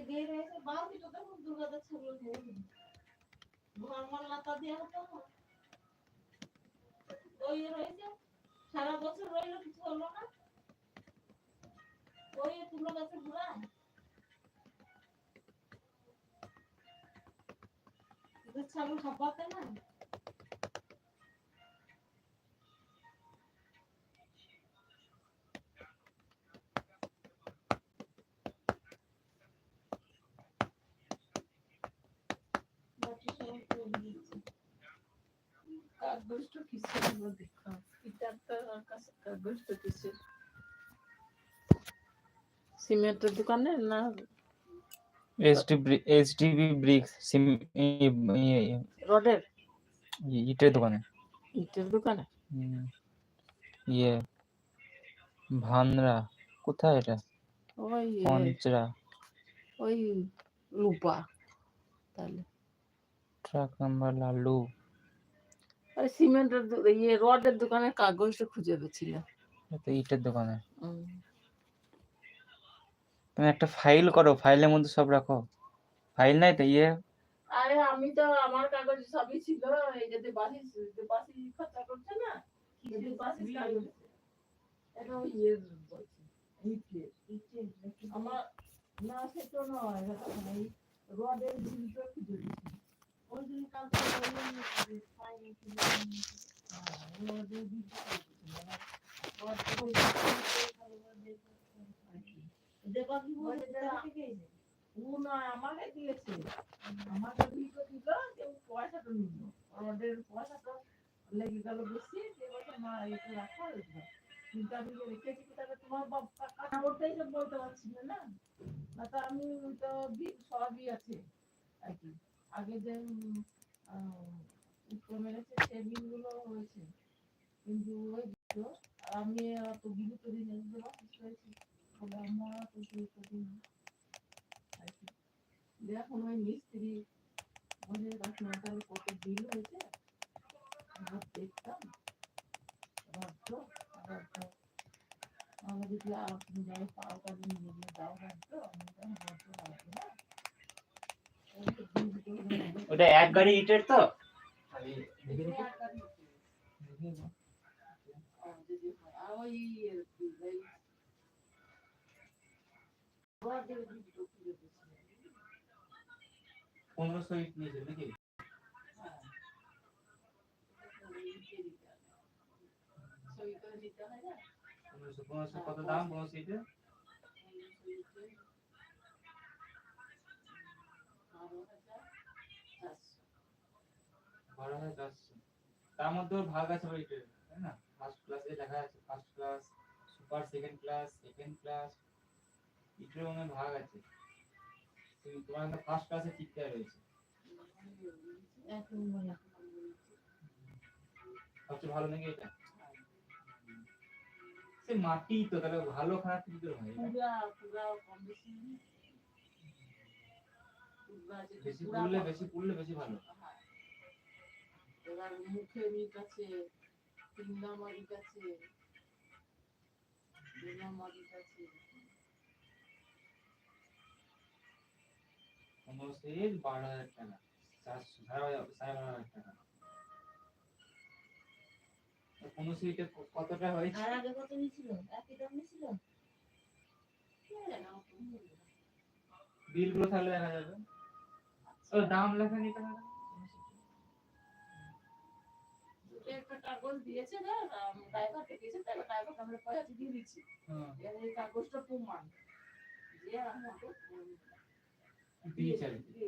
গিয়ে রয়েছে বাকি তো তখন দুর্গাদের ছাগল খেয়ে ঘর মাল্লাতা দেওয়া হতো ওই রয়েছে সারা বছর রইলো কিছু হলো না ওই তুলো গাছে ঘুরায় ছাগল খাপাতে না কাগজটা কিসের দেখা এটাটা কাছে কাগজটা কিসের সিমেন্টের দোকানে না এইচডিবি ব্রিক্স রডের ইটের দোকানে ইটের দোকানে ইয়ে ভানরা কোথায় এটা ওই পঞ্চরা ওই রূপা তাহলে ট্রাক নাম্বার লালু আরে সিমেন্টের রডের দোকানে কাগজটা খুঁজে পেয়েছিল এটা ইটের দোকানে তুমি একটা ফাইল করো ফাইলের মধ্যে সব রাখো ফাইল নাই তো আরে আমি তো আমার কাগজ সবই ছিল এই যে বাসি খরচা করছে না কি বাসি কাগজ এটা আমার না সেটা নয় এই রডের জিনিসটা খুঁজে দিচ্ছি ওই দিন কালকে আমাকে দিয়েছে আমাকে ভিডিও দিল যে পয়সাটা নিল রডের পয়সাটা লেগে গেল বেশি মা এটা রাখা কিন্তু আমি রেখেছি তাহলে তোমার বাবা ওটাই তো বলতে পারছি না না তো আমি তো সবই আছে আর কি আগে যে মেরেছে সে বিলগুলো হয়েছে কিন্তু ওই আমি তো গুরুত্ব দিই না হয়েছি বলে আমার তো গুরুত্ব দিই না আর কি দেখুন ওই মিস্ত্রি বলে রাখলাম কত বিল হয়েছে দেখতাম আমাদের আপনি যারা পাওয়া নিয়ে যাও রাখতো ওটা এক গাড়ি ইটের তো পনেরোশো ইট নিয়েছে নাকি পনেরোশো কত দাম 1500 ইটের 12,400 তার মধ্যে ভাগ আছে ইটের তাই না ফার্স্ট ক্লাসে লেখা আছে first class super second class ইটের মধ্যে ভাগ আছে তোমার একটা ফার্স্ট ক্লাসে টিকতে রয়েছে সবচেয়ে ভালো নাকি এটা সে মাটি তো তাহলে ভালো খারাপ কি করে হয় পুরা কম বেশি পুড়লে বেশি ভালো এবার মুখে মিট আছে তিনটা মারিক আছে দুনা মারিক আছে আমার সেই 12,000 টাকা 12,500 টাকা কোন সিটে কতটা হয়েছে আর আগে কত নিছিল একই দাম নিছিল বিলগুলো তাহলে দেখা যাবে ও দাম লেখা নিতে হবে একটা কাগজ দিয়েছে না ড্রাইভারকে দিয়েছে তাহলে ড্রাইভারকে আমরা পয়সা দিয়ে দিচ্ছি এই কাগজটা প্রমাণ যে আমাকে দিয়েছে দিয়ে